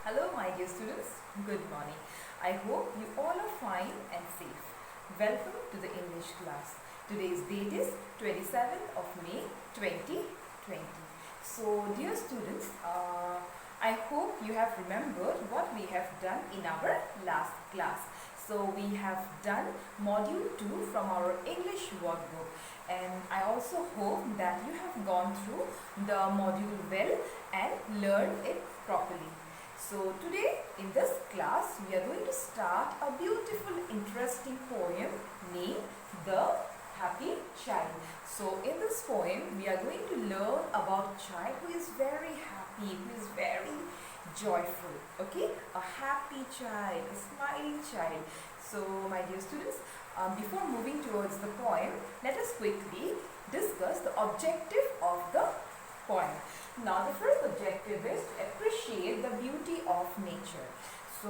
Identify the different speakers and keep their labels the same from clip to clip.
Speaker 1: Hello my dear students, good morning. I hope you all are fine and safe. Welcome to the English class. Today's date is 27th of May 2020. So dear students, I hope you have remembered what we have done in our last class. So we have done module 2 from our English workbook, and I also hope that you have gone through the module well and learned it properly. So today in this class we are going to start a beautiful interesting poem named The Happy Child. So in this poem we are going to learn about a child who is very happy, who is very joyful. Okay, a happy child, a smiling child. So my dear students, before moving towards the poem, let us quickly discuss the objective of the poem. Now the first objective is to appreciate the beauty of nature. So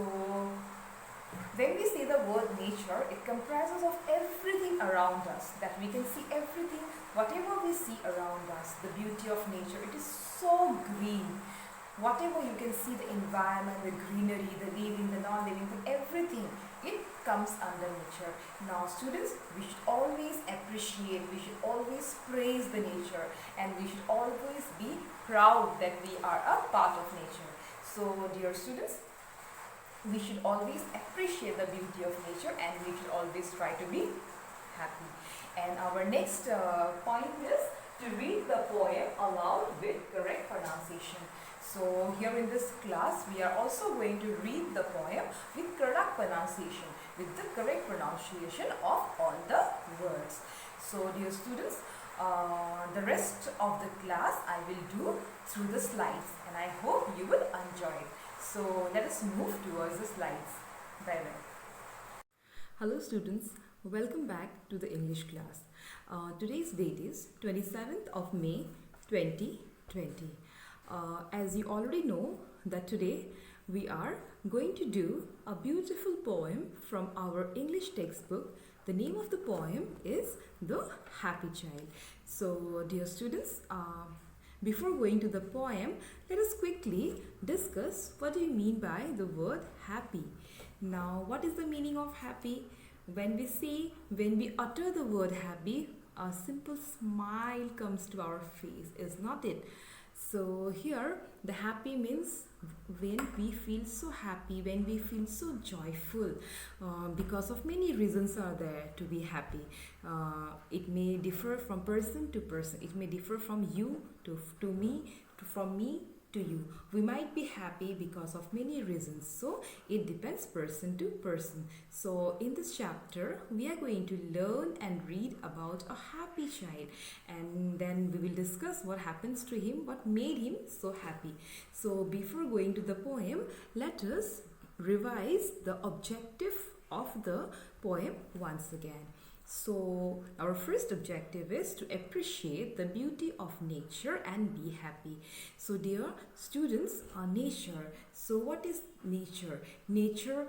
Speaker 1: when we say the word nature, it comprises of everything around us, that we can see everything, whatever we see around us, the beauty of nature. It is so green. Whatever you can see, the environment, the greenery, the living, the non-living, everything, it comes under nature. Now students, we should always appreciate, we should always praise the nature, and we should always be proud that we are a part of nature. So dear students, we should always appreciate the beauty of nature, and we should always try to be happy. And our next point is to read the poem aloud with correct pronunciation. So here in this class we are also going to read the poem with correct pronunciation, with the correct pronunciation of all the words. So dear students, the rest of the class I will do through the slides, and I hope you will enjoy it. So let us move towards the slides. Bye bye. Hello students, welcome back to the English class. Today's date is 27th of May 2020. As you already know that today we are going to do a beautiful poem from our English textbook. The name of the poem is The Happy Child. So dear students, before going to the poem, let us quickly discuss what do you mean by the word happy. Now, what is the meaning of happy? When we utter the word happy, a simple smile comes to our face, is not it? So here the happy means when we feel so happy, when we feel so joyful, because of many reasons are there to be happy. It may differ from person to person. It may differ from you to me, from me to you. We might be happy because of many reasons, so it depends person to person. So in this chapter we are going to learn and read about a happy child, and then we will discuss what happens to him, what made him so happy. So before going to the poem, let us revise the objective of the poem once again. So our first objective is to appreciate the beauty of nature and be happy. So dear students, nature. So what is nature? Nature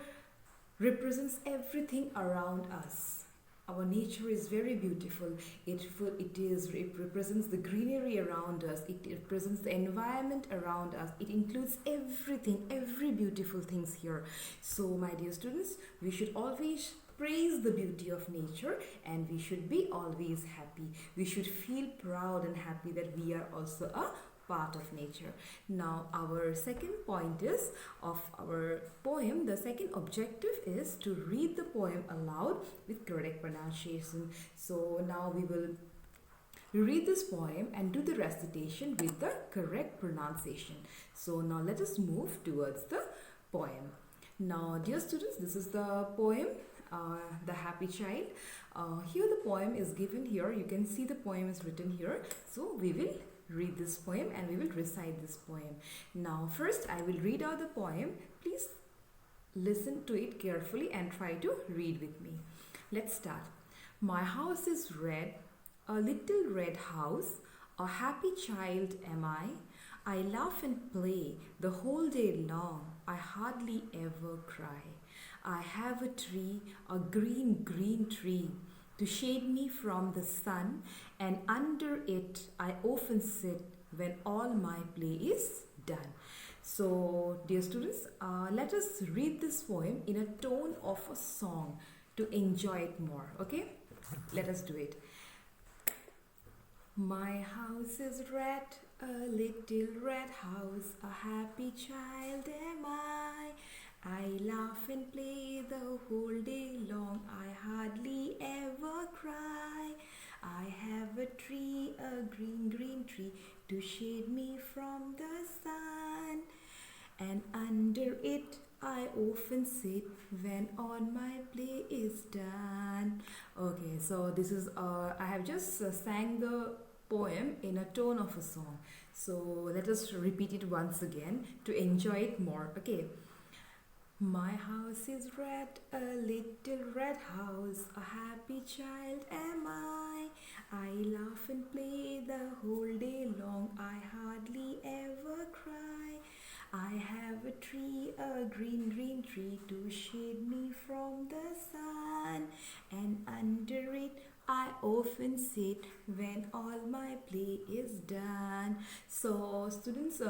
Speaker 1: represents everything around us. Our nature is very beautiful. It represents the greenery around us. It represents the environment around us. It includes everything, every beautiful things here. So my dear students, we should always praise the beauty of nature, and we should be always happy. We should feel proud and happy that we are also a part of nature. Now our second point is of our poem. The second objective is to read the poem aloud with correct pronunciation. So now we will read this poem and do the recitation with the correct pronunciation. So now let us move towards the poem. Now dear students, this is the poem, The Happy Child. Here the poem is given here. You can see the poem is written here. So we will read this poem and we will recite this poem. Now first I will read out the poem. Please listen to it carefully and try to read with me. Let's start. My house is red, a little red house, a happy child am I. I laugh and play the whole day long, I hardly ever cry. I have a tree, a green, green tree, to shade me from the sun, and under it I often sit when all my play is done. So, dear students, let us read this poem in a tone of a song to enjoy it more. Okay, let us do it. My house is red, a little red house, a happy child am I. I laugh and play the whole day long, I hardly ever cry. I have a tree, a green, green tree, to shade me from the sun. And under it I often sit when all my play is done. Okay, so this is I have just sang the poem in a tone of a song. So let us repeat it once again to enjoy it more. Okay. My house is red, a little red house, a happy child am I. I laugh and play the whole day long, I hardly ever cry. I have a tree, a green, green tree, to shade me from the sun. And under it I often sit when all my play is done. So students,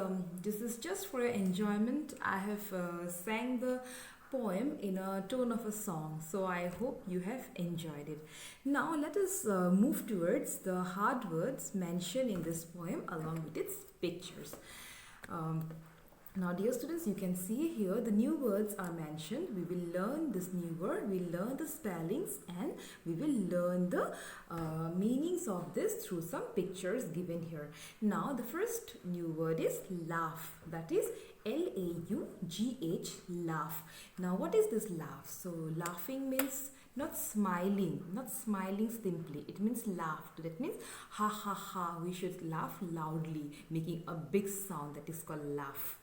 Speaker 1: this is just for your enjoyment. I have sang the poem in a tone of a song. So I hope you have enjoyed it. Now let us move towards the hard words mentioned in this poem along with its pictures. Now dear students, you can see here the new words are mentioned. We will learn this new word, we will learn the spellings, and we will learn the meanings of this through some pictures given here. Now the first new word is laugh, that is L-A-U-G-H, laugh. Now what is this laugh? So laughing means not smiling simply. It means laugh. That means ha ha ha. We should laugh loudly, making a big sound. That is called laugh.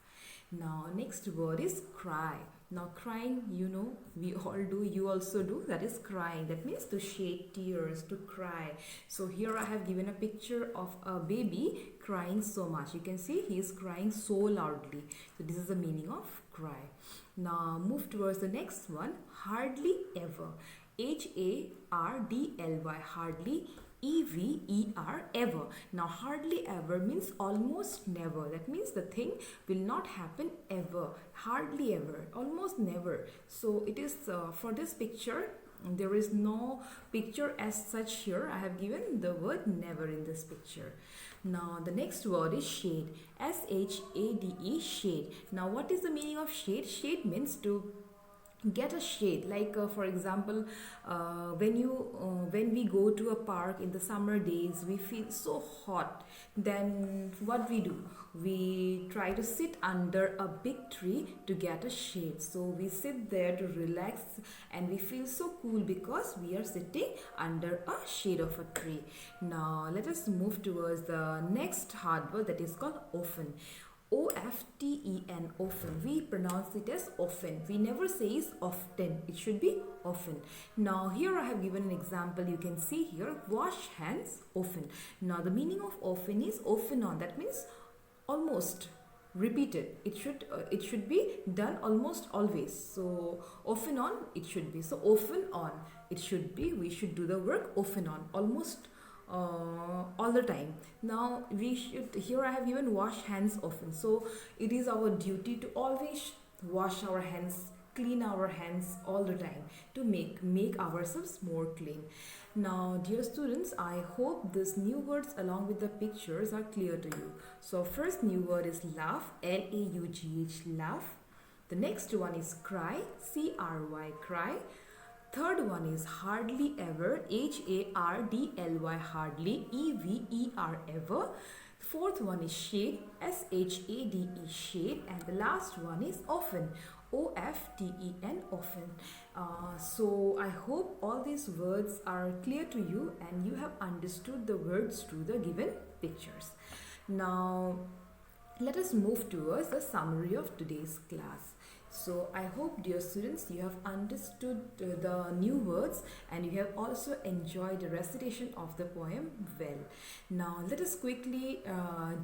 Speaker 1: Now next word is cry. Now crying, you know, we all do, you also do, that is crying. That means to shed tears, to cry. So here I have given a picture of a baby crying so much. You can see he is crying so loudly. So this is the meaning of cry. Now move towards the next one, hardly ever. H-A-R-D-L-Y, hardly, E-V-E-R, ever. Now hardly ever means almost never. That means the thing will not happen ever. Hardly ever, almost never. So it is for this picture, there is no picture as such here. I have given the word never in this picture. Now the next word is shade. S-H-A-D-E, shade. Now what is the meaning of shade? Shade means to get a shade, like for example, when we go to a park in the summer days, we feel so hot. Then what we do, we try to sit under a big tree to get a shade. So we sit there to relax and we feel so cool because we are sitting under a shade of a tree. Now let us move towards the next hard word, that is called often. O-F-T-E-N, often. We pronounce it as often. We never say is often. It should be often. Now here I have given an example. You can see here, wash hands often. Now the meaning of often is often on. That means almost repeated. It should be done almost always. So often on it should be. So often on it should be. We should do the work often on, almost all the time. Now we should, here I have given wash hands often. So it is our duty to always wash our hands, clean our hands all the time to make ourselves more clean. Now dear students, I hope these new words along with the pictures are clear to you. So first new word is laugh, L-A-U-G-H, laugh. The next one is cry, C-R-Y, cry. Third one is hardly ever, H-A-R-D-L-Y, hardly, E-V-E-R, ever. Fourth one is shade, S-H-A-D-E, shade. And the last one is often, O-F-T-E-N, often. So I hope all these words are clear to you and you have understood the words through the given pictures. Now let us move towards the summary of today's class. So I hope, dear students, you have understood the new words and you have also enjoyed the recitation of the poem well. Now let us quickly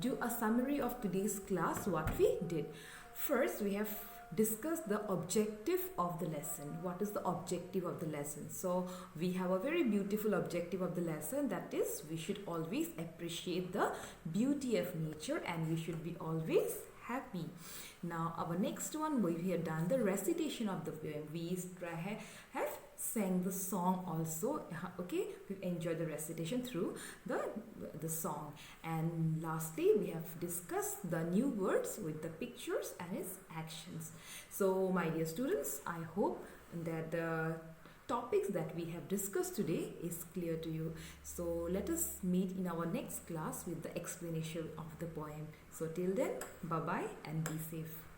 Speaker 1: do a summary of today's class, what we did. First, we have discussed the objective of the lesson. What is the objective of the lesson? So we have a very beautiful objective of the lesson, that is we should always appreciate the beauty of nature and we should be always happy. Now our next one, we have done the recitation of the poem. We have sang the song also. Okay, we enjoyed the recitation through the song. And lastly, we have discussed the new words with the pictures and its actions. So my dear students, I hope that the topics that we have discussed today is clear to you. So let us meet in our next class with the explanation of the poem. So till then, bye bye and be safe.